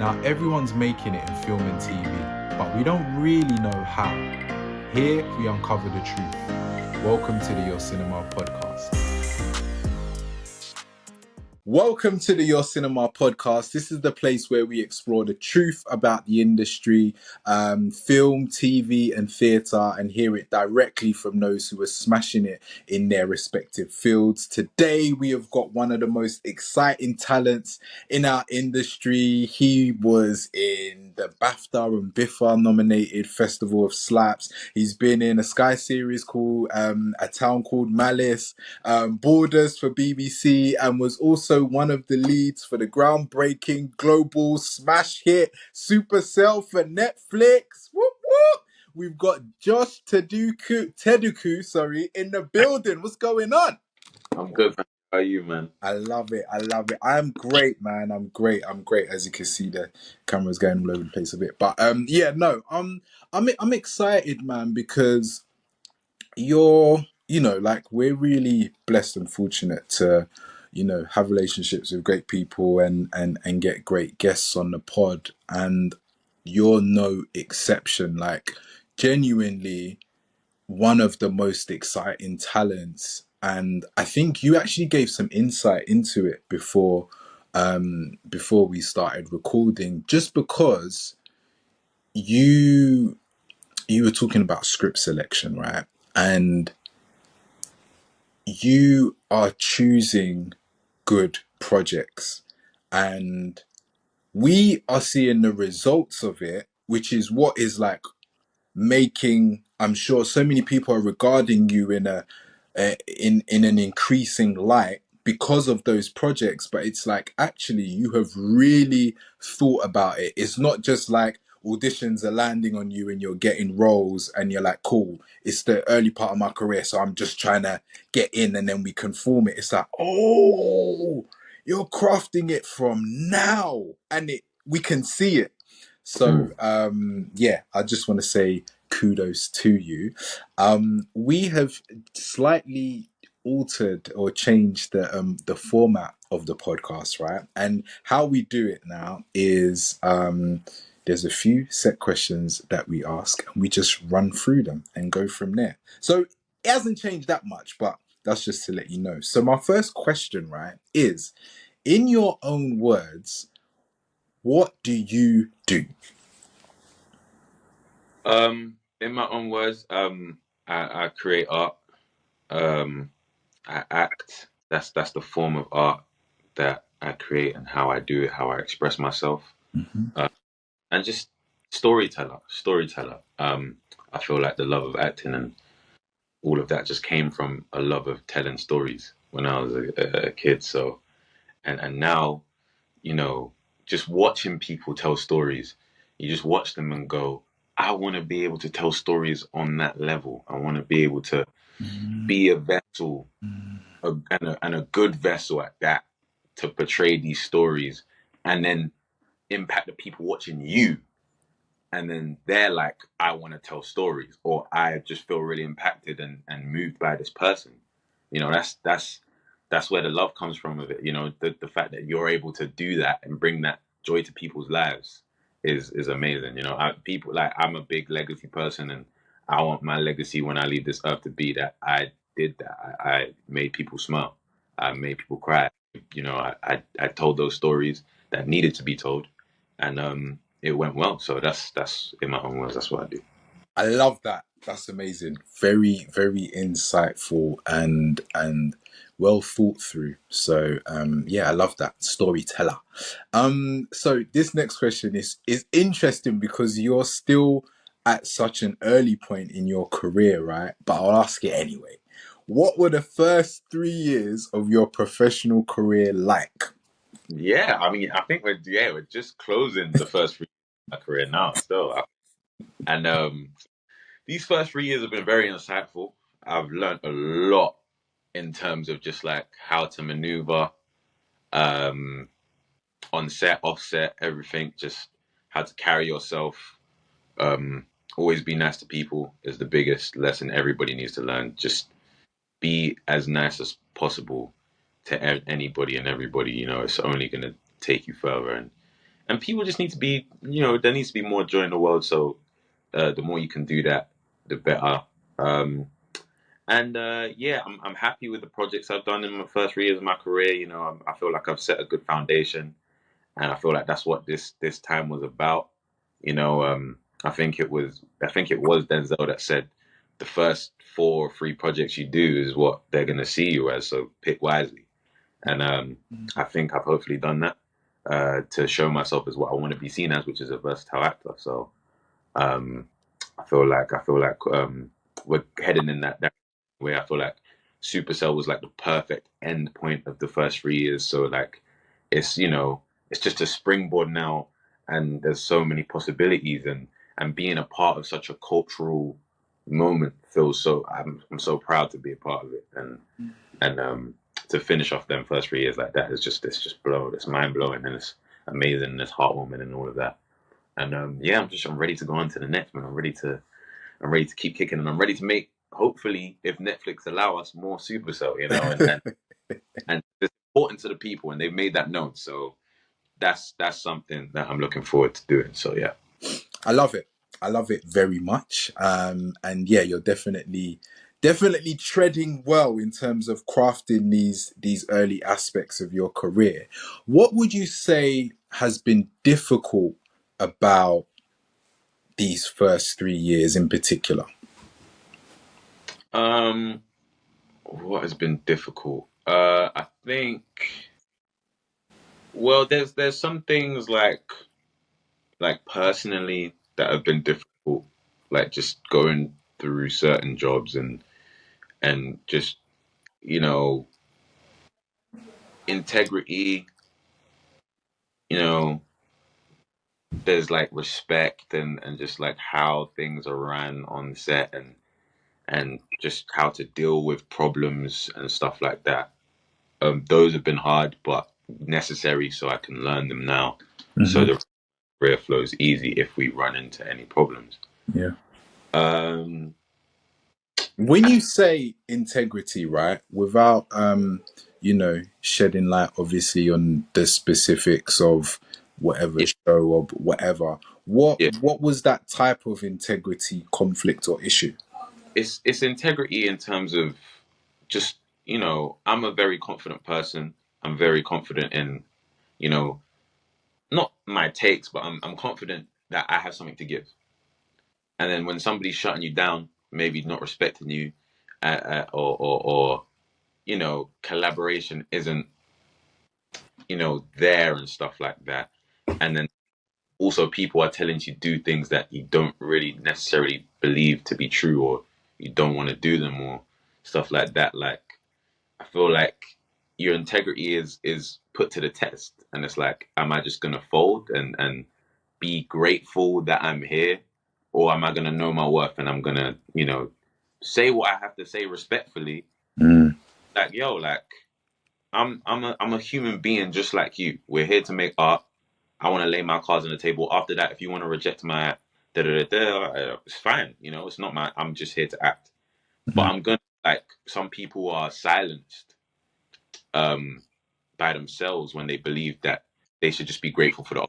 Now, everyone's making it in film and TV, but we don't really know how. Here, we uncover the truth. Welcome to the Your Cinema podcast. Welcome to the Your Cinema podcast. This is the place where we explore the truth about the industry, film, TV, and theatre, and hear it directly from those who are smashing it in their respective fields. Today, we have got one of the most exciting talents in our industry. He was in the BAFTA and BIFA nominated Festival of Slaps. He's been in a Sky series called A Town Called Malice, Borders for BBC, and was also one of the leads for the groundbreaking global smash hit Supacell for Netflix. Whoop, whoop. We've got Josh Tedeku, in the building. What's going on? I'm good, man. How are you, man? I love it. I'm great, man. I'm great. As you can see, the camera's going all over the place a bit. But I'm excited, man, because we're really blessed and fortunate to, have relationships with great people and get great guests on the pod. And you're no exception. Like, genuinely one of the most exciting talents. And I think you actually gave some insight into it before we started recording, just because you were talking about script selection, right? And you are choosing good projects, and we are seeing the results of it, which is what is like making, I'm sure, so many people are regarding you in an increasing light because of those projects. But it's like, actually, you have really thought about it. It's not just like auditions are landing on you and you're getting roles and you're like, cool, it's the early part of my career, so I'm just trying to get in and then we can form it. It's like, oh, you're crafting it from now, and we can see it. So I just want to say kudos to you. We have slightly altered or changed the format of the podcast, right? And how we do it now is there's a few set questions that we ask, and we just run through them and go from there. So it hasn't changed that much, but that's just to let you know. So my first question, right, is, in your own words, what do you do? In my own words, I create art. I act. That's the form of art that I create and how I do it, how I express myself, and just storyteller. I feel like the love of acting and all of that just came from a love of telling stories when I was a kid. So, and now, just watching people tell stories, you just watch them and go, I want to be able to tell stories on that level. I want to be able to be a vessel, and a good vessel at that, to portray these stories and then impact the people watching you. And then they're like, I want to tell stories, or I just feel really impacted and moved by this person. That's where the love comes from of it. The fact that you're able to do that and bring that joy to people's lives is amazing. I'm a big legacy person, and I want my legacy when I leave this earth to be that I did that. I made people smile. I made people cry. I told those stories that needed to be told, and it went well. So that's in my own words. That's what I do. I love that. That's amazing. Very, very insightful and well thought through. So I love that, storyteller. So this next question is interesting because you're still at such an early point in your career, right? But I'll ask it anyway. What were the first 3 years of your professional career like? Yeah, I mean, I think we're just closing the first 3 years of my career now, still, and these first 3 years have been very insightful. I've learned a lot in terms of just like how to maneuver, on set, off set, everything. Just how to carry yourself. Always be nice to people is the biggest lesson everybody needs to learn. Just be as nice as possible to anybody and everybody. It's only going to take you further. and people just need to be, there needs to be more joy in the world. So the more you can do that, the better. Um, and yeah, I'm happy with the projects I've done in my first 3 years of my career. I feel like I've set a good foundation, and I feel like that's what this time was about. You know, I think it was Denzel that said the first 4 or 3 projects you do is what they're gonna see you as. So pick wisely. And I think I've hopefully done that to show myself as what I want to be seen as, which is a versatile actor. So um, I feel like we're heading in that way. I feel like Supercell was like the perfect end point of the first 3 years. So like it's it's just a springboard now, and there's so many possibilities, and being a part of such a cultural moment feels so. I'm so proud to be a part of it, and to finish off them first 3 years like that is just it's mind blowing, and it's amazing, and it's heartwarming and all of that. And yeah, I'm ready to go on to the next, man. I'm ready to keep kicking, and I'm ready to make, hopefully, if Netflix allow us, more Supercell, and it's important to the people, and they've made that known. So that's something that I'm looking forward to doing. So yeah. I love it. I love it very much. And yeah, you're definitely treading well in terms of crafting these early aspects of your career. What would you say has been difficult about these first 3 years in particular? Um, what has been difficult? I think. Well, there's some things like personally that have been difficult, like just going through certain jobs, and just you know integrity. You know, there's like respect, and just like how things are ran on set, and just how to deal with problems and stuff like that. Those have been hard, but necessary, so I can learn them now. So Hmm. the career flows easy if we run into any problems. Yeah. Um, When you say integrity, right, without shedding light obviously on the specifics of whatever yeah, show or whatever, what yeah. what was that type of integrity conflict or issue? It's integrity in terms of just I'm a very confident person. I'm very confident in you know not my takes, but I'm confident that I have something to give. And then when somebody's shutting you down, maybe not respecting you, or collaboration isn't there and stuff like that, and then also people are telling you to do things that you don't really necessarily believe to be true, or you don't want to do them, or stuff like that. Like I feel like your integrity is put to the test, and it's like, am I just gonna fold and be grateful that I'm here, or am I gonna know my worth and I'm gonna say what I have to say respectfully? Mm. Like yo, like I'm a human being just like you. We're here to make art. I want to lay my cards on the table. After that, if you want to reject my da da da da, it's fine. It's not my. I'm just here to act. But Mm. I'm gonna like some people are silenced um by themselves when they believe that they should just be grateful for the.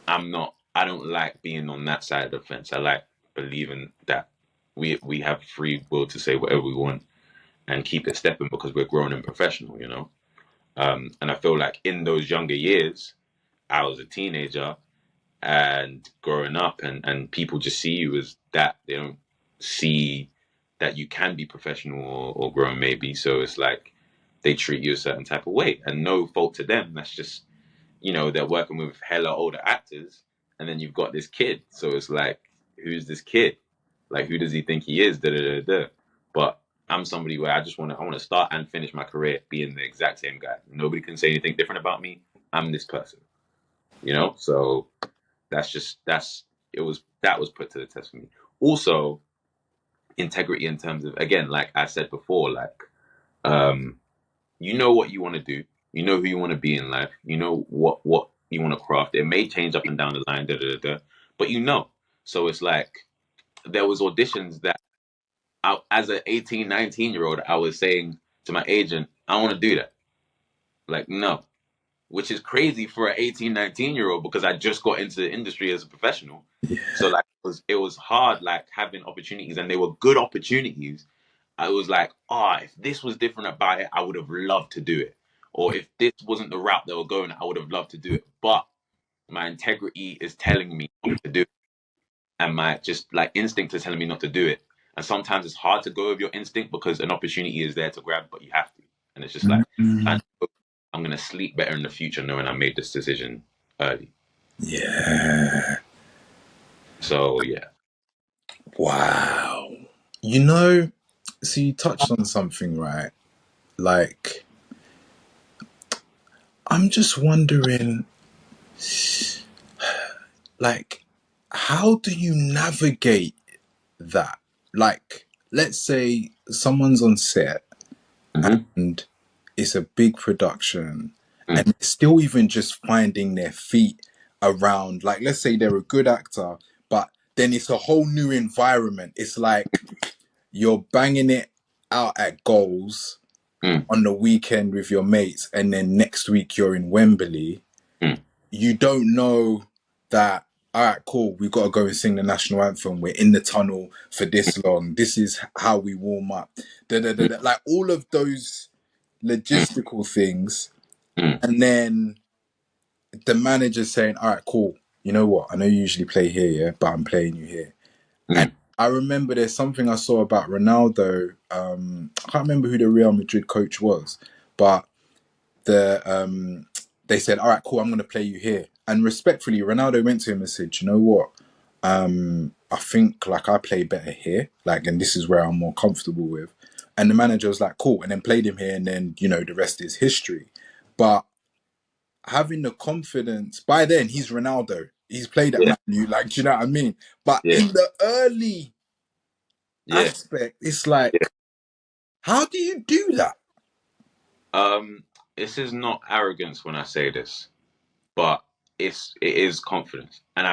I'm not. I don't like being on that side of the fence. I like believing that we have free will to say whatever we want and keep it stepping because we're grown and professional. And I feel like in those younger years, I was a teenager and growing up, and people just see you as that. They don't see that you can be professional or grown, maybe. So it's like they treat you a certain type of way, and no fault to them. That's just they're working with hella older actors, and then you've got this kid. So it's like, who's this kid? Like, who does he think he is? Da da da da. But I'm somebody where I want to start and finish my career being the exact same guy. Nobody can say anything different about me. I'm this person. So that was put to the test for me. Also, integrity in terms of, again, like I said before, like um, you know what you want to do, you know who you want to be in life, you know what you want to craft. It may change up and down the line, da da da, da, but So it's like there was auditions that as an 18, 19-year old, I was saying to my agent, I want to do that. Like, no. which is crazy for an 18, 19-year-old because I just got into the industry as a professional. So like it was hard like having opportunities and they were good opportunities. I was like, oh, if this was different about it, I would have loved to do it. Or if this wasn't the route they were going, I would have loved to do it. But my integrity is telling me not to do it. And my just like instinct is telling me not to do it. And sometimes it's hard to go with your instinct because an opportunity is there to grab, but you have to. And it's just like, Mm, I'm gonna sleep better in the future knowing I made this decision early. yeah. So yeah. Wow. You know, so you touched on something, right? Like, I'm just wondering, like, how do you navigate that? Like, let's say someone's on set Mm-hmm. and it's a big production Mm, and they're still even just finding their feet around, like, let's say they're a good actor, but then it's a whole new environment. It's like you're banging it out at goals mm, on the weekend with your mates, and then next week you're in Wembley. mm, You don't know that, all right, cool, we've got to go and sing the national anthem. We're in the tunnel for this long. This is how we warm up. Da, da, da, mm, da. Like all of those mm, logistical things. mm, And then the manager's saying, all right, cool. You know what? I know you usually play here, yeah, but I'm playing you here. And mm, I remember there's something I saw about Ronaldo. I can't remember who the Real Madrid coach was, but the they said, "All right, cool, I'm going to play you here." And respectfully, Ronaldo went to him and said, "You know what? I think like I play better here, like, and this is where I'm more comfortable with." And the manager was like, "Cool," and then played him here, and then the rest is history. But having the confidence, by then he's Ronaldo. He's played at yeah, Man U, like, do you know what I mean? But yeah, in the early yeah, aspect, it's yeah. like, how do you do that? Um, this is not arrogance when I say this, but it is confidence, and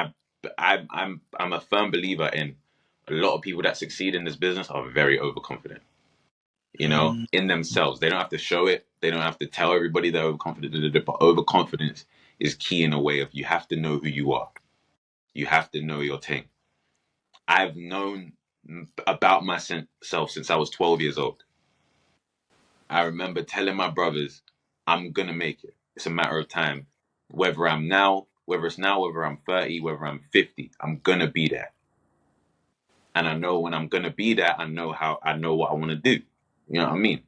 I'm a firm believer in a lot of people that succeed in this business are very overconfident. In themselves, they don't have to show it. They don't have to tell everybody they're overconfident. But overconfidence is key in a way of you have to know who you are. You have to know your thing. I've known about myself since I was 12 years old. I remember telling my brothers, I'm gonna make it. It's a matter of time. Whether it's now, whether I'm 30, whether I'm 50, I'm gonna be there. And I know when I'm gonna be there, I know what I want to do. You know what I mean?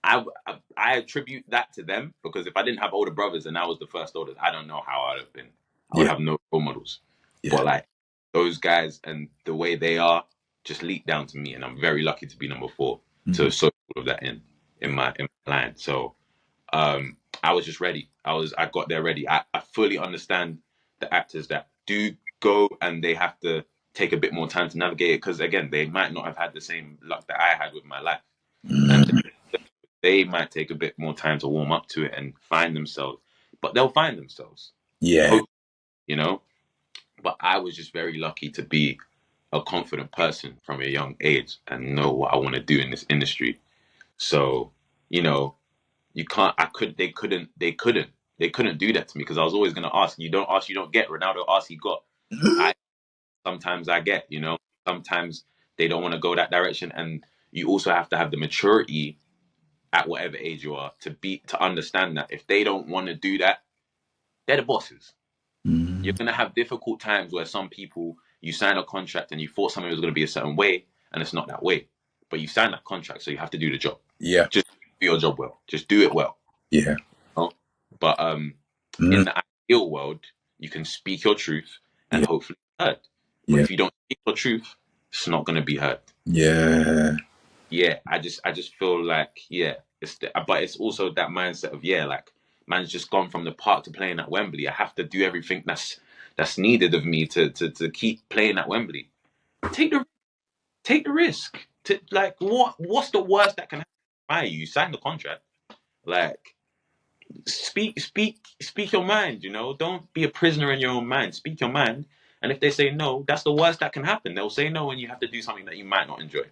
I attribute that to them because if I didn't have older brothers and I was the first oldest, I don't know how I'd have been. I would Yeah, have no role models. yeah. But like those guys and the way they are just leaked down to me, and I'm very lucky to be number four to Mhm. soak all of that in my line. So I was just ready. I got there ready. I fully understand the actors that do go and they have to take a bit more time to navigate it because again they might not have had the same luck that I had with my life, and Mm, they might take a bit more time to warm up to it and find themselves, but they'll find themselves. yeah. Hope you know. But I was just very lucky to be a confident person from a young age and know what I want to do in this industry. So, you know, you can't. I could. They couldn't. They couldn't. They couldn't do that to me because I was always going to ask. You don't ask, you don't get. Ronaldo asked, he got. I sometimes I get. Sometimes they don't want to go that direction, and you also have to have the maturity at whatever age you are to understand that if they don't want to do that, they're the bosses. You're Mm, gonna have difficult times where some people you sign a contract and you thought something was gonna be a certain way and it's not that way. But you signed that contract, so you have to do the job. yeah, Just do your job well. Just do it well. yeah. Oh, But Mm, in the ideal world, you can speak your truth and yeah, hopefully be heard. But yeah, if you don't speak your truth, it's not gonna be heard. yeah. Yeah, I just feel like but it's also that mindset of like man's just gone from the park to playing at Wembley. I have to do everything that's needed of me to keep playing at Wembley. Take the take the risk. To like what's the worst that can happen? Why you signed the contract? Like speak your mind. Don't be a prisoner in your own mind. Speak your mind. And if they say no, that's the worst that can happen. They'll say no, and you have to do something that you might not enjoy.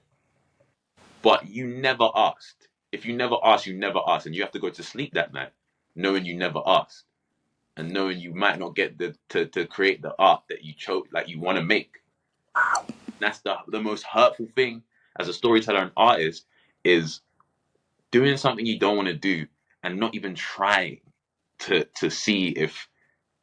But you never asked. If you never ask, you never ask, and you have to go to sleep that night. knowing you never asked, and knowing you might not get to create the art that you chose, like you want to make. That's the most hurtful thing as a storyteller and artist, is doing something you don't want to do and not even trying to see if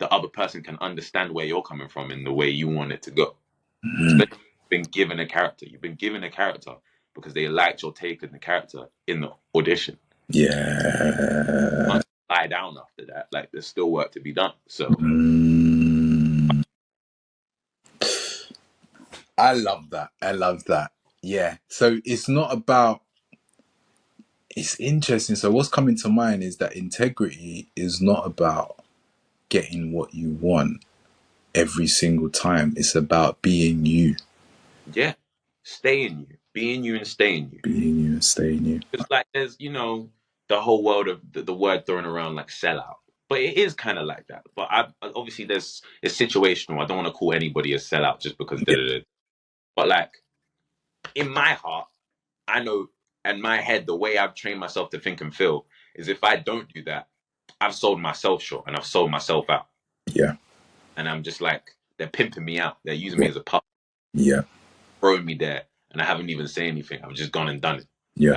the other person can understand where you're coming from in the way you want it to go. Mm. Especially if you've been given a character. You've been given a character because they liked your take on the character in the audition. Yeah. Can't lie down after that. Like, there's still work to be done. So Mm. I love that. I love that. Yeah. So it's not about, it's interesting. So what's coming to mind is that integrity is not about getting what you want every single time. It's about being you. yeah, stay in you, be in you, and stay in you. Being you and staying you. It's like there's, the whole world of the word thrown around like sellout, but it is kind of like that. But obviously it's situational. I don't want to call anybody a sellout just because da Yeah. da da. But like in my heart, I know, in my head, the way I've trained myself to think and feel is if I don't do that, I've sold myself short and I've sold myself out. Yeah. And I'm just like, they're pimping me out. They're using me Yeah. as a pup, Yeah. throwing me there, and I haven't even said anything. I've just gone and done it. Yeah.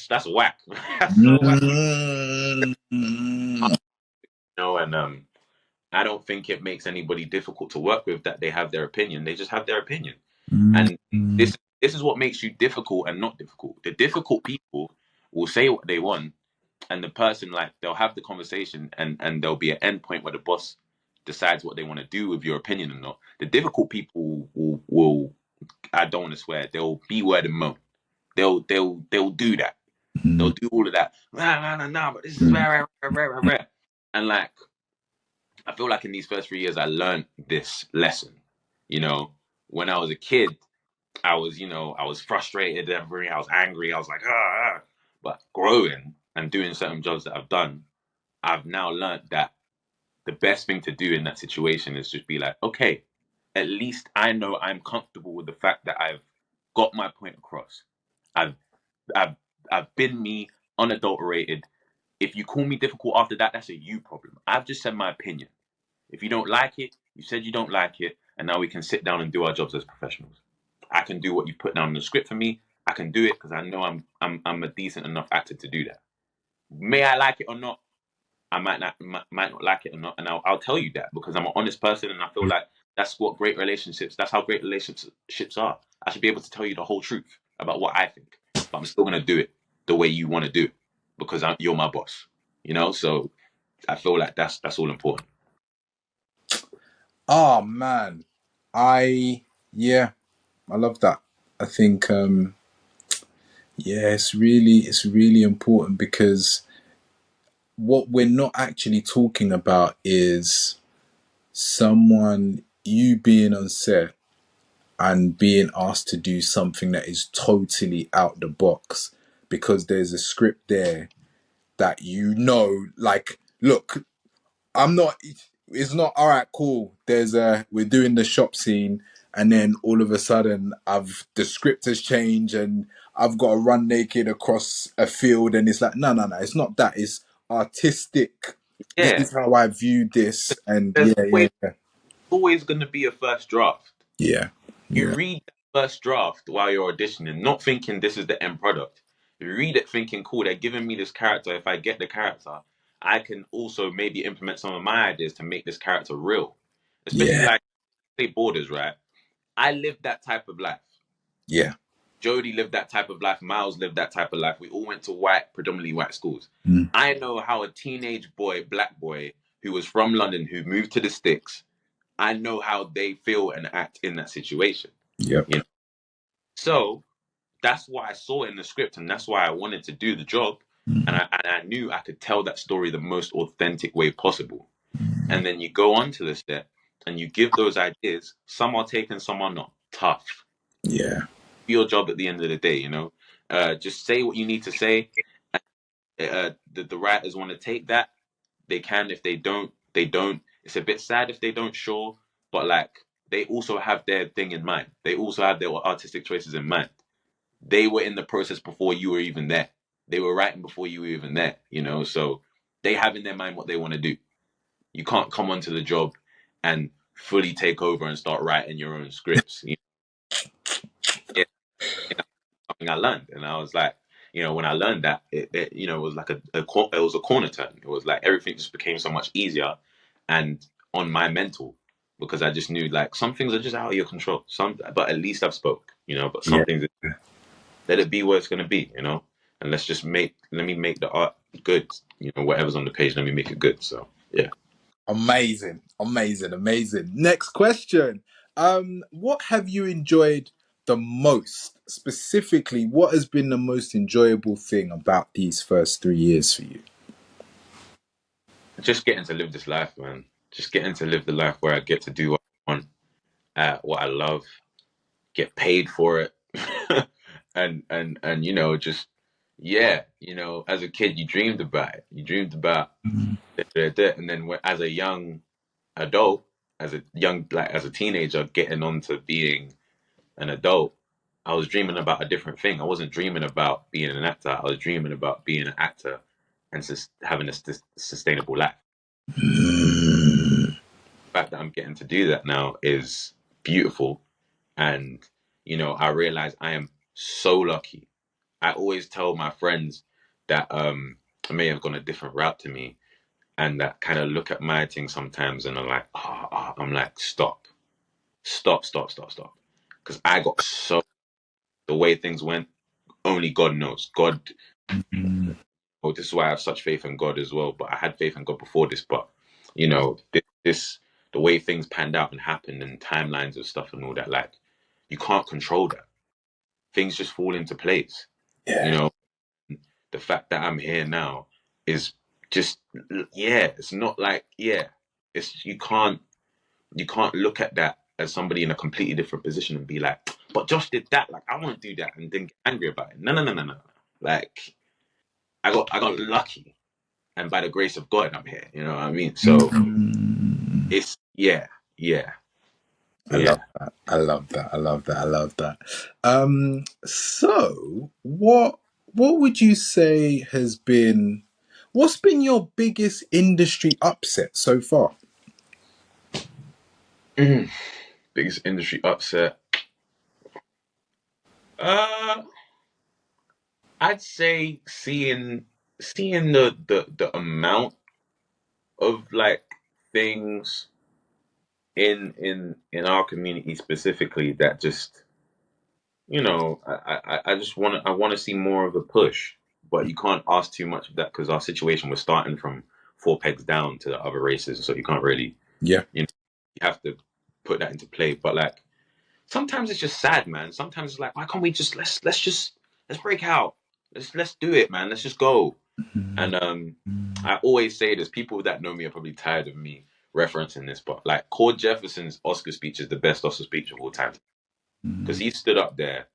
That's whack. That's so whack. Mm. And I don't think it makes anybody difficult to work with that they have their opinion. They just have their opinion. And Mm. this is what makes you difficult and not difficult. The difficult people will say what they want, and the person, like, they'll have the conversation, and there'll be an end point where the boss decides what they want to do with your opinion or not. The difficult people will I don't want to swear, they'll be word and moan. They'll do that. They'll Mm. do all of that. No, but this is Mm. rare, rare, rare, rare, rare. And like, I feel like in these first 3 years, I learned this lesson. You know, when I was a kid, I was frustrated. I was angry. I was like, ah, ah. But growing and doing certain jobs that I've done, I've now learned that the best thing to do in that situation is just be like, okay, at least I know I'm comfortable with the fact that I've got my point across. I've I've I've been me, unadulterated. If you call me difficult after that, that's a you problem. I've just said my opinion. If you don't like it, you said you don't like it, and now we can sit down and do our jobs as professionals. I can do what you put down in the script for me. I can do it because I know I'm a decent enough actor to do that. May I like it or not? I might not like it or not, and I'll tell you that because I'm an honest person, and I feel like that's what great relationships. That's how great relationships are. I should be able to tell you the whole truth about what I think, but I'm still gonna do it the way you want to do it because you're my boss. So I feel like that's all important. Oh man. I yeah, I love that. I think yeah, it's really important because what we're not actually talking about is someone, you being on set and being asked to do something that is totally out the box because there's a script there that like, look, I'm not. It's not all right. Cool. We're doing the shop scene, and then all of a sudden, the script has changed, and I've got to run naked across a field, and it's like, no, no, no. It's not that. It's artistic. This Yeah, is how I view this, and there's yeah, yeah, yeah, always going to be a first draft. yeah, You yeah, read that first draft while you're auditioning, not thinking this is the end product. You read it thinking, cool, they're giving me this character. If I get the character, I can also maybe implement some of my ideas to make this character real. Especially yeah, like, say, Borders, right? I lived that type of life. yeah. Jody lived that type of life. Miles lived that type of life. We all went to predominantly white schools. Mm, I know how a teenage boy, black boy, who was from London, who moved to the sticks, I know how they feel and act in that situation. yep. You know, so that's what I saw in the script, and that's why I wanted to do the job. And Mm, I knew I could tell that story the most authentic way possible. And then you go on to the set and you give those ideas. Some are taken, some are not. Tough. yeah, Your job at the end of the day, just say what you need to say. The writers want to take that, they can. If they don't, they don't. It's a bit sad if they don't, sure, but like, they also have their thing in mind. They also have their artistic choices in mind. They were in the process before you were even there. They were writing before you were even there. So they have in their mind what they want to do. You can't come onto the job and fully take over and start writing your own scripts. Yeah, something I learned, and I was like, when I learned that, it was like it was a corner turn. It was like everything just became so much easier, and on my mental, because I just knew like some things are just out of your control. But at least I've spoke, But some Yeah. things, let it be what it's gonna be, and let me make the art good, whatever's on the page, let me make it good. So yeah. Amazing, amazing, amazing. Next question. What have you enjoyed the most? Specifically, what has been the most enjoyable thing about these first 3 years for you? Just getting to live this life, man. Just getting to live the life where I get to do what I want, what I love, get paid for it, and just yeah, as a kid you dreamed about it. You dreamed about it, and then as a young adult, as a teenager, getting on to being an adult, I was dreaming about a different thing. I wasn't dreaming about being an actor. I was dreaming about being an actor and having a sustainable life. Mm. The fact that I'm getting to do that now is beautiful. And, I realize I am so lucky. I always tell my friends that may have gone a different route to me and that kind of look at my thing sometimes and I'm like, I'm like, stop, stop, stop, stop, stop. Because I got the way things went, only God knows. God, Mm. oh, this is why I have such faith in God as well. But I had faith in God before this, but, the way things panned out and happened and timelines of stuff and all that, like, you can't control that. Things just fall into place. You Yeah. know, the fact that I'm here now is just, yeah, it's not like, yeah, it's you can't look at that as somebody in a completely different position and be like, but Josh did that, like I want to do that, and then get angry about it. No, no, no, no, no. Like I got lucky, and by the grace of God I'm here, you know what I mean? So Mm. it's, yeah, yeah, I love yeah. that. I love that. I love that. I love that. So what would you say what's been your biggest industry upset so far? Mm. Biggest industry upset. uh I'd say seeing the amount of like things in our community specifically that just, I just want to see more of a push, but you can't ask too much of that because our situation was starting from four pegs down to the other races, so you can't really, Yeah. you know, you have to put that into play. But like sometimes it's just sad, man. Sometimes it's like, why can't we just let's break out, let's do it, man. Let's just go. And I always say this. People that know me are probably tired of me referencing this, but like Cord Jefferson's Oscar speech is the best Oscar speech of all time because he stood up there.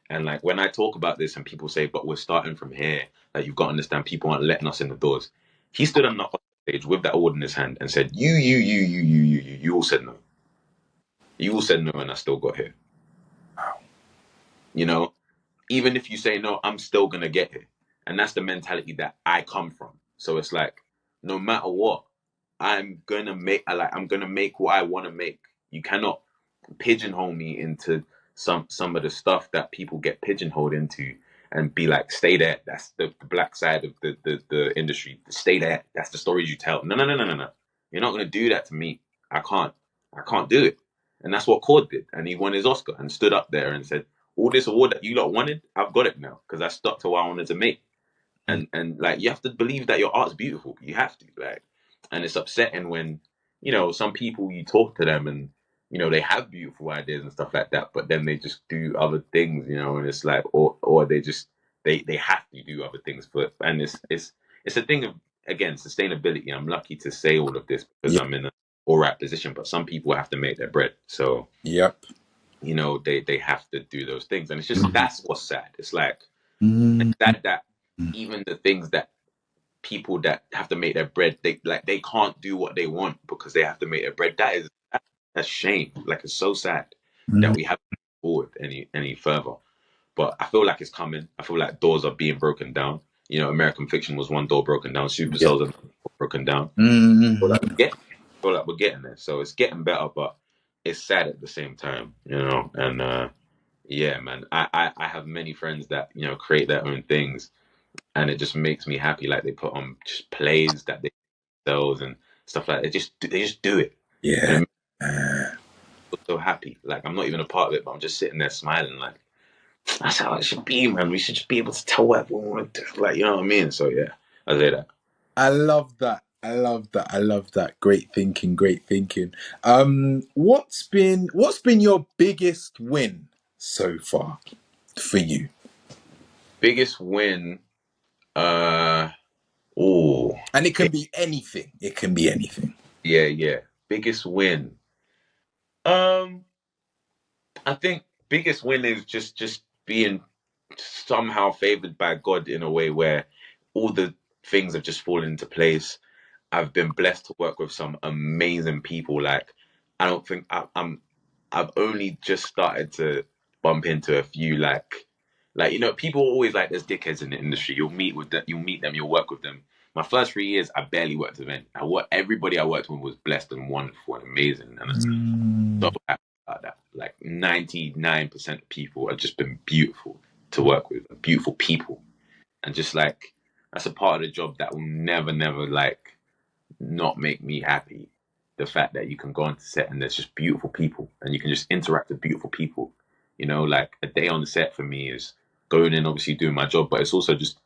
And like when I talk about this and people say, but we're starting from here, like you've got to understand people aren't letting us in the doors. He stood on the stage with that award in his hand and said, you all said no. You all said no and I still got here. You know, even if you say no, I'm still gonna get here. And that's the mentality that I come from. So it's like, no matter what, I'm gonna make what I wanna make. You cannot pigeonhole me into some of the stuff that people get pigeonholed into and be like, stay there. That's the black side of the industry. Stay there. That's the stories you tell. No, no, no, no, no, no. You're not gonna do that to me. I can't. I can't do it. And that's what Cord did. And he won his Oscar and stood up there and said, all this award that you lot wanted, I've got it now because I stuck to what I wanted to make. And like you have to believe that your art's beautiful. You have to, like, and it's upsetting when, some people, you talk to them and they have beautiful ideas and stuff like that, but then they just do other things, and it's like, or they just they have to do other things for, and it's a thing of, again, sustainability. I'm lucky to say all of this because Yeah. I'm in an all right position, but some people have to make their bread, so Yep. they have to do those things, and it's just, that's what's sad. It's like, Mm. it's sad that even the things that people that have to make their bread, they can't do what they want because they have to make their bread. That's shame. Like, it's so sad that we haven't moved forward any further. But I feel like it's coming. I feel like doors are being broken down, You know, American Fiction was one door broken down. Yeah. Supercell's another door broken down. But like, Mm. yeah, feel like we're getting there. So it's getting better, but it's sad at the same time, you know. And yeah, man, I have many friends that create their own things, and it just makes me happy. Like they put on just plays that they sell and stuff like that. They just do it, and it Yeah. makes me so happy. Like I'm not even a part of it, but I'm just sitting there smiling. Like that's how it should be, man. We should just be able to tell what we want to do. Like you know what I mean? So yeah, I say that. I love that. I love that. I love that. Great thinking. Great thinking. What's been your biggest win so far for you? Biggest win. Uh oh. And it can be anything. It can be anything. Yeah, yeah. Biggest win. Um, I think biggest win is just being somehow favored by God in a way where all the things have just fallen into place. I've been blessed to work with some amazing people. Like I don't think I've only just started to bump into a few like people are always like there's dickheads in the industry. You'll meet them, you'll work with them. My first 3 years, I barely worked with any. Everybody I worked with was blessed and wonderful and amazing, and so Mm. happy about that. Like 99% of people have just been beautiful to work with, beautiful people, and just like that's a part of the job that will never, never like not make me happy. The fact that you can go onto set and there's just beautiful people and you can just interact with beautiful people. Like a day on the set for me is going in, obviously doing my job, but it's also just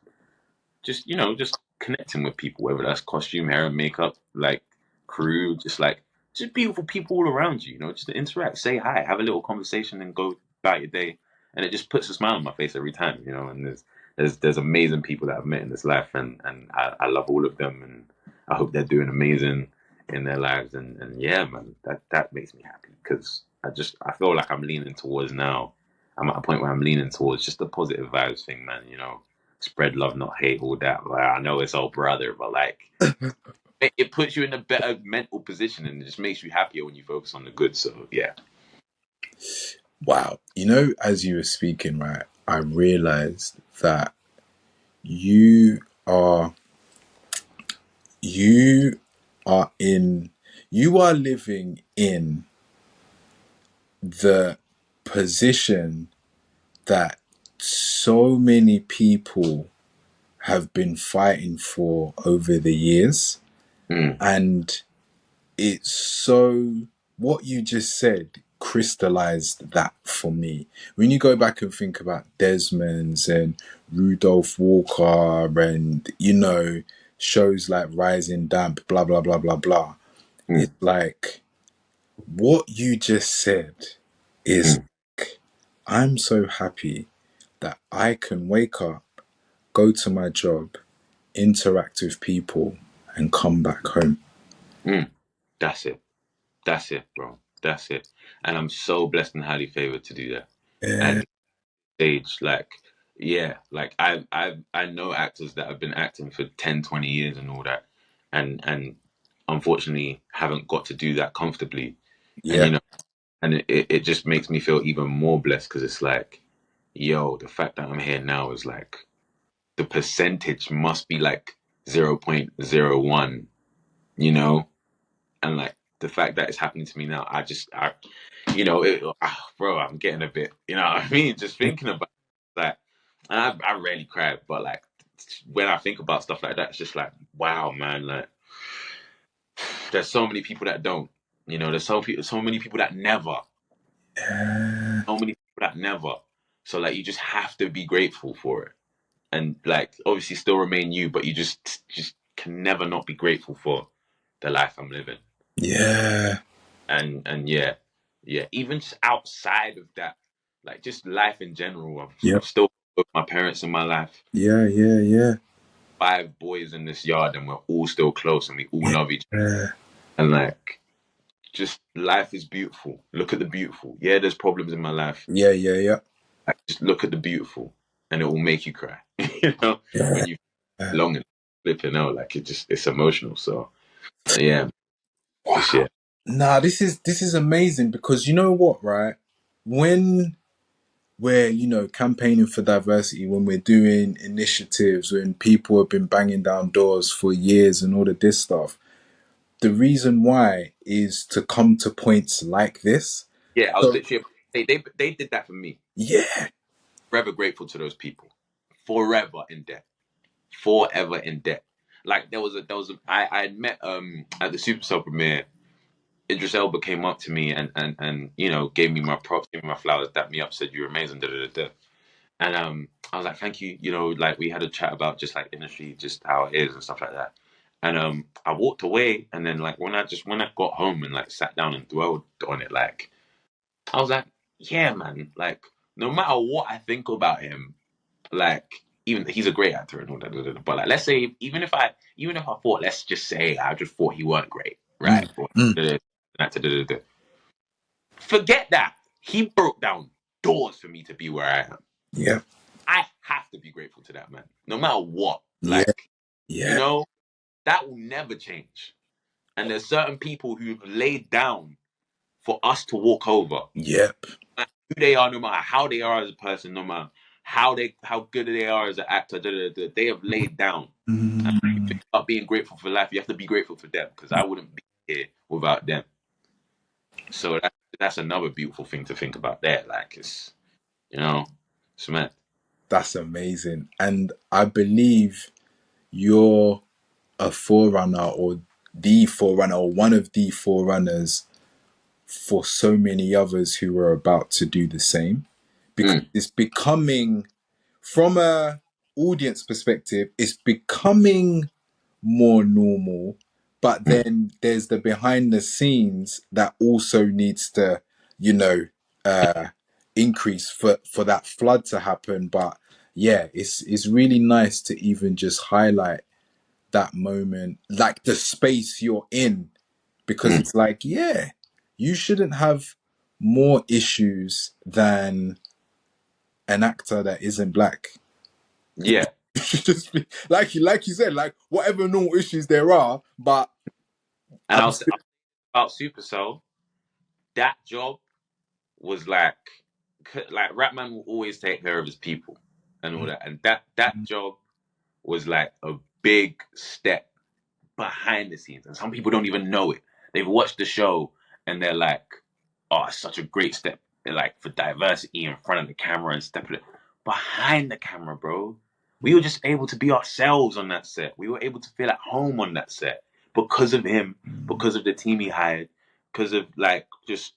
connecting with people, whether that's costume, hair and makeup, like crew, just beautiful people all around you, just to interact, say hi, have a little conversation and go about your day. And it just puts a smile on my face every time. And there's amazing people that I've met in this life, and I love all of them, and I hope they're doing amazing in their lives. And yeah, man, that makes me happy because I feel like I'm leaning towards now. I'm at a point where I'm leaning towards just the positive vibes thing, man. Spread love, not hate, all that. Like, I know it's all brother, but like it puts you in a better mental position and it just makes you happier when you focus on the good. So yeah. Wow. As you were speaking, right, I realized that you are you are in you are living in the position that so many people have been fighting for over the years. Mm, And it's so, what you just said crystallized that for me. When you go back and think about Desmond's and Rudolph Walker and, shows like Rising Damp, blah, blah, blah, blah, blah, mm, it's like what you just said is mm, like, I'm so happy that I can wake up, go to my job, interact with people, and come back home. mm. That's it. That's it, bro. That's it. And I'm so blessed and highly favored to do that. Yeah, At stage, like, yeah, like I know actors that have been acting for 10, 20 years and all that, and unfortunately haven't got to do that comfortably. And yeah, and it just makes me feel even more blessed because it's like, yo, the fact that I'm here now is like the percentage must be like 0.01, you know? And like the fact that it's happening to me now, bro, I'm getting a bit, you know what I mean? Just thinking about that. And I rarely cry, but like when I think about stuff like that, it's just like, wow, man, like there's so many people that don't, there's so many people that never, yeah, so many people that never. So like you just have to be grateful for it. And like obviously still remain you, but you just can never not be grateful for the life I'm living. yeah, And yeah, yeah, even just outside of that, like just life in general. I've yep, still got my parents in my life, yeah, yeah, yeah, 5 boys in this yard, and we're all still close, and we all yeah, love each other. yeah, And like, just life is beautiful. Look at the beautiful. Yeah, there's problems in my life. yeah, yeah, Like, just look at the beautiful, and it will make you cry. you know, yeah. when you long and flipping out, like it's emotional. So yeah, just Wow. yeah. Nah, this is amazing because you know what, right? When we're, campaigning for diversity, when we're doing initiatives, when people have been banging down doors for years and all of this stuff, the reason why is to come to points like this. Yeah, I was So, literally they did that for me. yeah. Forever grateful to those people. Forever in debt. Forever in debt. Like I had met at the Supercell premiere. Idris Elba came up to me and gave me my props, gave me my flowers, dapped me up, said you're amazing, da da da da. And I was like, thank you. Like we had a chat about just like industry, just how it is and stuff like that. And I walked away, and then like when I got home and like sat down and dwelled on it, like I was like, yeah, man. Like no matter what I think about him, like even he's a great actor and all that, but like let's say even if I thought, let's just say I just thought he weren't great, right? Mm, Or mm, forget that. He broke down doors for me to be where I am. yeah. I have to be grateful to that man, no matter what. Yeah. Like, you Yeah. know, that will never change. And there's certain people who've laid down for us to walk over. Yep. No matter who they are, no matter how they are as a person, no matter how good they are as an actor, they have laid down. And when you Mm, think about being grateful for life, you have to be grateful for them, because I wouldn't be here without them. So that's another beautiful thing to think about there. Like you know, it's mad. that's amazing. And I believe you're a forerunner, or the forerunner, or one of the forerunners for so many others who are about to do the same, because Mm, it's becoming, from a audience perspective, it's becoming more normal. But mm. then there's the behind the scenes that also needs to, you know uh increase for that flood to happen. But yeah, it's really nice to even just highlight that moment, like the space you're in, because Mm. it's like, yeah, you shouldn't have more issues than an actor that isn't black. Yeah. You should just be like you said, like whatever normal issues there are, but And I'm still. I'll about Supercell, that job was like Ratman will always take care of his people and all that. And that job was like a big step behind the scenes. And some people don't even know it. They've watched the show and they're like, oh, it's such a great step. They're like for diversity in front of the camera and step it behind the camera, bro. We were just able to be ourselves on that set. We were able to feel at home on that set because of him, because of the team he hired, because of like just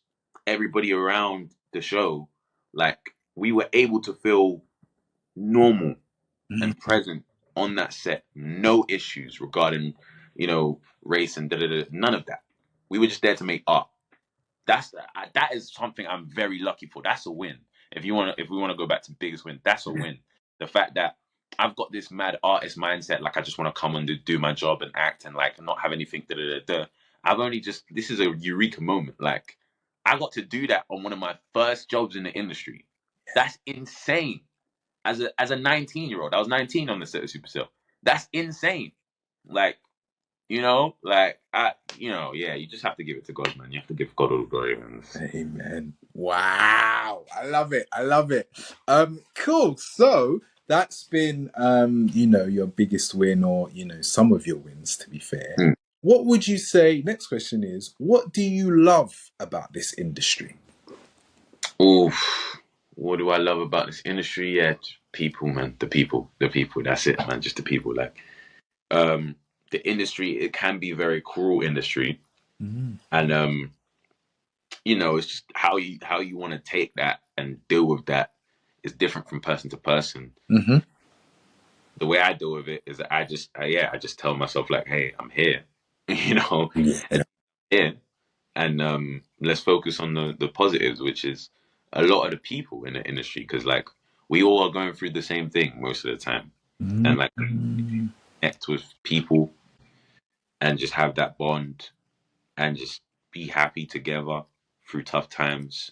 everybody around the show. Like we were able to feel normal and present on that set. No issues regarding, race and none of that. We were just there to make art. That is something I'm very lucky for. That's a win. If we want to go back to biggest win, that's a win. The fact that I've got this mad artist mindset, like I just want to come and do my job and act and like not have anything. I've only just this is a eureka moment. Like I got to do that on one of my first jobs in the industry. That's insane. As a 19-year-old, I was 19 on the set of Supercell. That's insane. Like yeah, you just have to give it to God, man. You have to give God all the glory, man. Amen. Wow. I love it. I love it. Cool. So that's been, your biggest win, or, some of your wins, to be fair. Hmm. What would you say? Next question is, what do you love about this industry? Oof. What do I love about this industry? Yeah, people, man. The people. That's it, man. Just the people. Like, the industry, it can be a very cruel industry, Mm-hmm. and it's just how you want to take that and deal with that is different from person to person. Mm-hmm. The way I deal with it is that I just tell myself like, hey, I'm here, you know, Yeah. and here, and let's focus on the positives, which is a lot of the people in the industry, because like we all are going through the same thing most of the time, and like Mm-hmm. connect with people and just have that bond and just be happy together through tough times.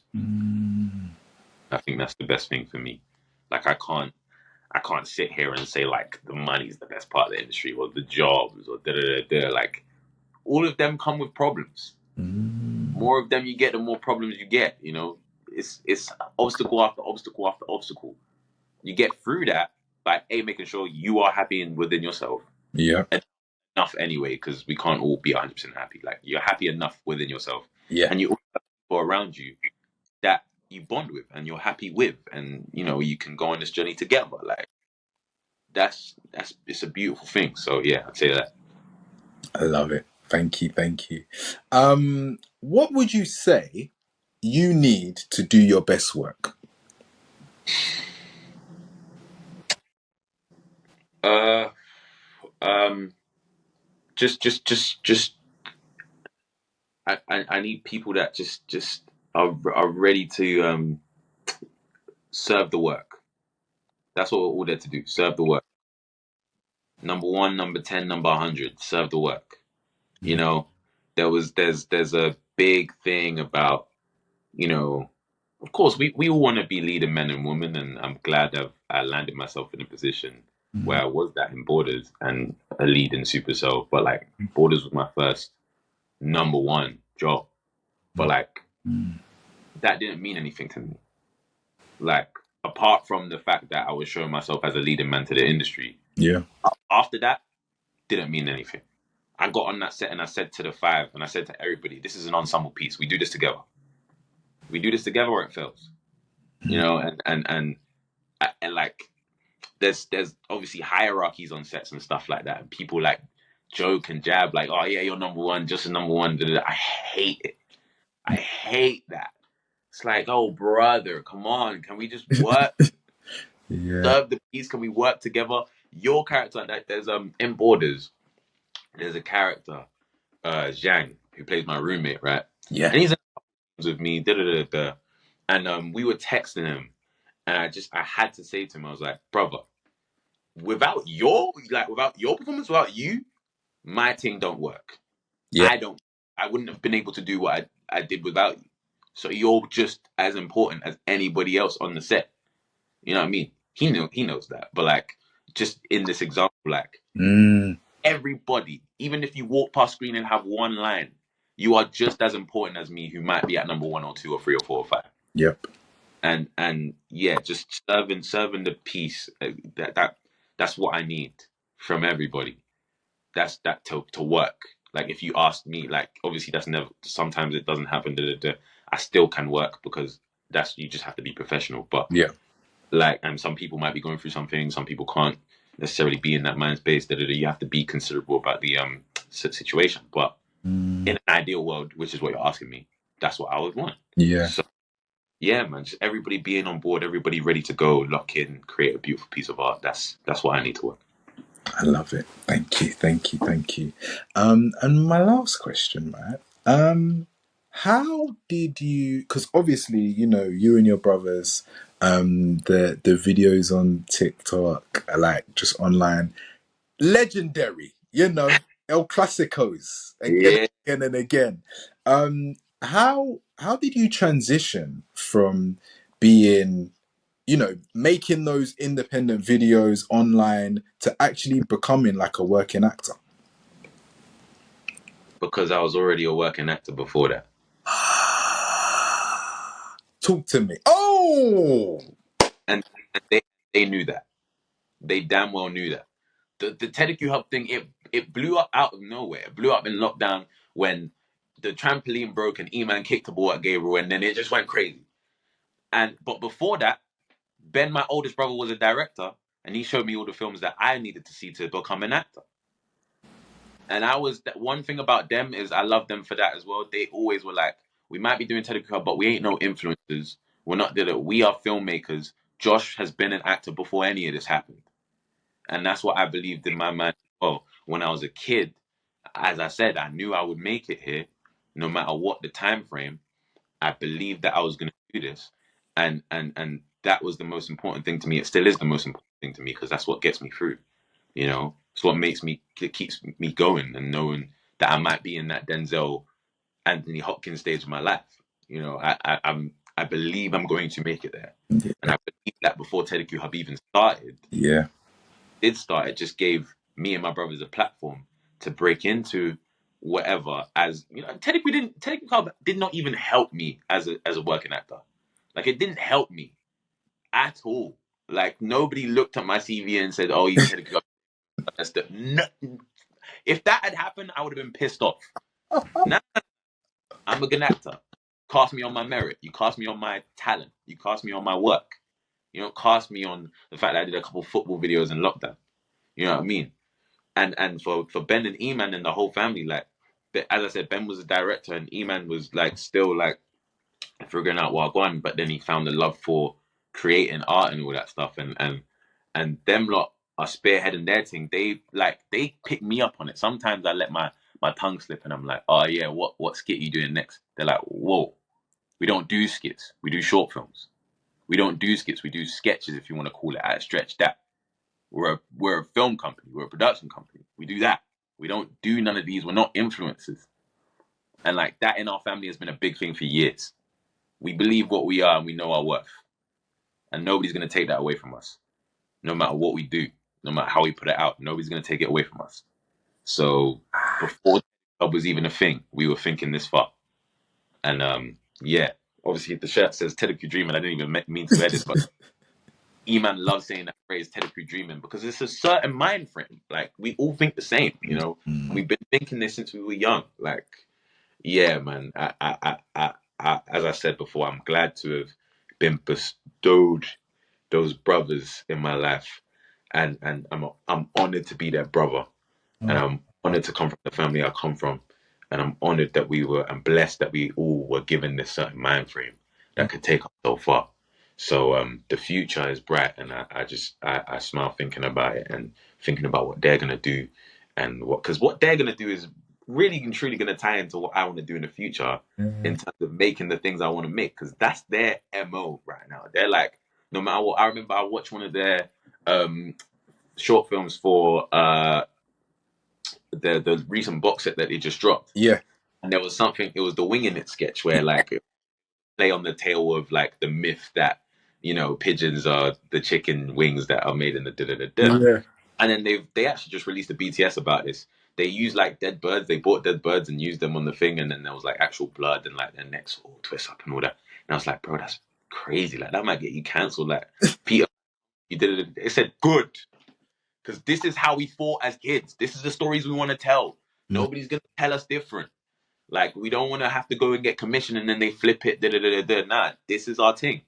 I think that's the best thing for me. Like I can't sit here and say like the money's the best part of the industry or the jobs or da da da da. Like all of them come with problems. Mm-hmm. More of them you get, the more problems you get. it's obstacle after obstacle after obstacle. You get through that by making sure you are happy and within yourself Yeah. enough anyway, because we can't all be 100% happy. Like, you're happy enough within yourself, Yeah. and you also have people around you that you bond with and you're happy with, and you can go on this journey together. Like, that's it's a beautiful thing. So yeah, I'd say that. I love it. Thank you. Thank you. What would you say you need to do your best work? Uh, um, just I need people that just are ready to serve the work. That's what we're all there to do. Serve the work. Number one, number 10, number 100. Serve the work. You know, there's a big thing about, you know, of course we all want to be leading men and women, and I'm glad I landed myself in a position where I was that in Borders and a lead in Supercell. But like, Borders was my first number one job. But like, that didn't mean anything to me. Like, apart from the fact that I was showing myself as a leading man to the industry, Yeah. after that didn't mean anything. I got on that set and I said to the five and I said to everybody, this is an ensemble piece. We do this together. We do this together or it fails. And like, there's obviously hierarchies on sets and stuff like that. And people like joke and jab like, oh yeah, you're number one, just a number one. Da, da, da. I hate it. I hate that. It's like, oh brother, come on, can we just work, Yeah. serve the piece? Can we work together? Your character, that there's in Borders, there's a character, Zhang, who plays my roommate, right? Yeah. And he's in with me, da da da da. And we were texting him, and I had to say to him, I was like, brother, without your performance, without you, my thing don't work. Yeah. I wouldn't have been able to do what I did without you. So you're just as important as anybody else on the set. You know what I mean? He knows that. But like, just in this example, like, Mm. everybody, even if you walk past screen and have one line, you are just as important as me, who might be at number one or two or three or four or five. Yep. And yeah, just serving the piece. That's what I need from everybody. That's that to work. Like, if you ask me, like, obviously that's never. Sometimes it doesn't happen. Da, da, da. I still can work, because that's, you just have to be professional. But Yeah. like, and some people might be going through something. Some people can't necessarily be in that mind space. Da, da, da. You have to be considerable about the situation. But in Mm. an ideal world, which is what you're asking me, that's what I would want. Yeah. So yeah, man, just everybody being on board, everybody ready to go, lock in, create a beautiful piece of art. That's what I need to work. I love it. Thank you. Thank you. Thank you. And my last question, Matt. How did you? Because obviously, you and your brothers, the videos on TikTok, are like just online, legendary. El Clasicos again, Yeah, again and again. How did you transition from being, making those independent videos online to actually becoming like a working actor? because I was already a working actor before that, Talk to me. Oh, and they knew that. They damn well knew that. The Tedeku Hub thing, it blew up out of nowhere. It blew up in lockdown when the trampoline broke and E-Man kicked the ball at Gabriel, and then it just went crazy. But before that, Ben, my oldest brother, was a director, and he showed me all the films that I needed to see to become an actor. And I was that one thing about them is I love them for that as well. They always were like, we might be doing Telecurve, but we ain't no influencers. We're not did it. We are filmmakers. Josh has been an actor before any of this happened. And that's what I believed in my mind. Well, when I was a kid, as I said, I knew I would make it here, no matter what the time frame. I believed that I was going to do this, and that was the most important thing to me. It still is the most important thing to me, because that's what gets me through. It's what makes me, it keeps me going, and knowing that I might be in that Denzel Anthony Hopkins stage of my life. I believe I'm going to make it there, and I believe that before Teddy Q Hub even yeah, it just gave me and my brothers a platform to break into whatever. As you know, Teddy Q Hub did not even help me as a working actor. Like it didn't help me at all. Like nobody looked at my CV and said, "Oh, he's Tedeku." No, if that had happened, I would have been pissed off. Now I'm a good actor. Cast me on my merit. You cast me on my talent. You cast me on my work. You don't cast me on the fact that I did a couple football videos in lockdown. You know what I mean? And for Ben and Eman and the whole family, like as I said, Ben was a director and Eman was like still like figuring out what going, but then he found the love for creating art and all that stuff, and them lot are spearheading their thing. They pick me up on it. Sometimes I let my tongue slip, and I'm like, oh yeah, what skit you doing next? They're like, whoa, we don't do skits, we do short films. We don't do skits, we do sketches, if you want to call it at a stretch. That we're a film company, we're a production company. We do that. We don't do none of these. We're not influencers, and like that in our family has been a big thing for years. We believe what we are and we know our worth. And nobody's going to take that away from us. No matter what we do, no matter how we put it out, nobody's going to take it away from us. So before Club was even a thing, we were thinking this far. And yeah, obviously the shirt says Tedeku Dreaming. I didn't even mean to edit, but E-Man loves saying that phrase Tedeku Dreaming because it's a certain mind frame. Like we all think the same, you know? And we've been thinking this since we were young. Like, yeah, man. As I said before, I'm glad to have been bestowed those brothers in my life, and I'm honored to be their brother, and I'm honored to come from the family I come from, and I'm honored that we were and blessed that we all were given this certain mind frame that could take us so far. So the future is bright, and I smile thinking about it and thinking about what they're gonna do, and what they're gonna do is really and truly gonna tie into what I want to do in the future in terms of making the things I want to make, because that's their MO right now. They're like, no matter what. I remember I watched one of their um, short films for the recent box set that they just dropped, Yeah. and there was something. It was the Winging It sketch where like it play on the tail of like the myth that pigeons are the chicken wings that are made in the da da da da. Yeah. And then they actually just released a BTS about this. They used like dead birds. They bought dead birds and used them on the thing, and then there was like actual blood and like their necks all twist up and all that. And I was like, bro, that's crazy. Like that might get you cancelled. Like Peter, you did it. It said good because this is how we thought as kids. This is the stories we want to tell. Nobody's gonna tell us different. Like we don't want to have to go and get commission and then they flip it. Da, da, da, da, da. Nah, this is our thing,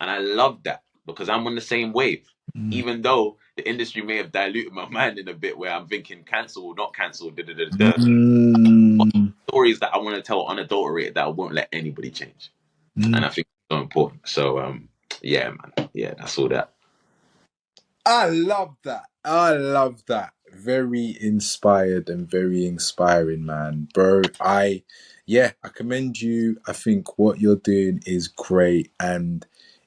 and I love that because I'm on the same wave. Even though the industry may have diluted my mind in a bit, where I'm thinking cancel, not cancel, da da da da. Stories that I want to tell unadulterated that I won't let anybody change, and I think it's so important. So yeah, man, yeah, that's all that. I love that. I love that. Very inspired and very inspiring, man. Bro, I commend you. I think what you're doing is great and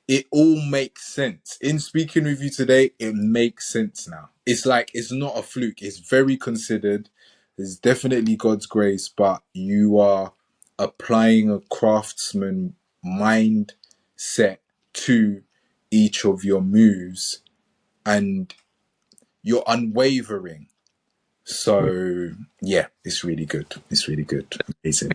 it all makes sense. In speaking with you today, it makes sense now. It's like it's not a fluke. It's very considered. There's definitely God's grace, but you are applying a craftsman mindset to each of your moves and you're unwavering. So yeah, it's really good. It's really good. Amazing.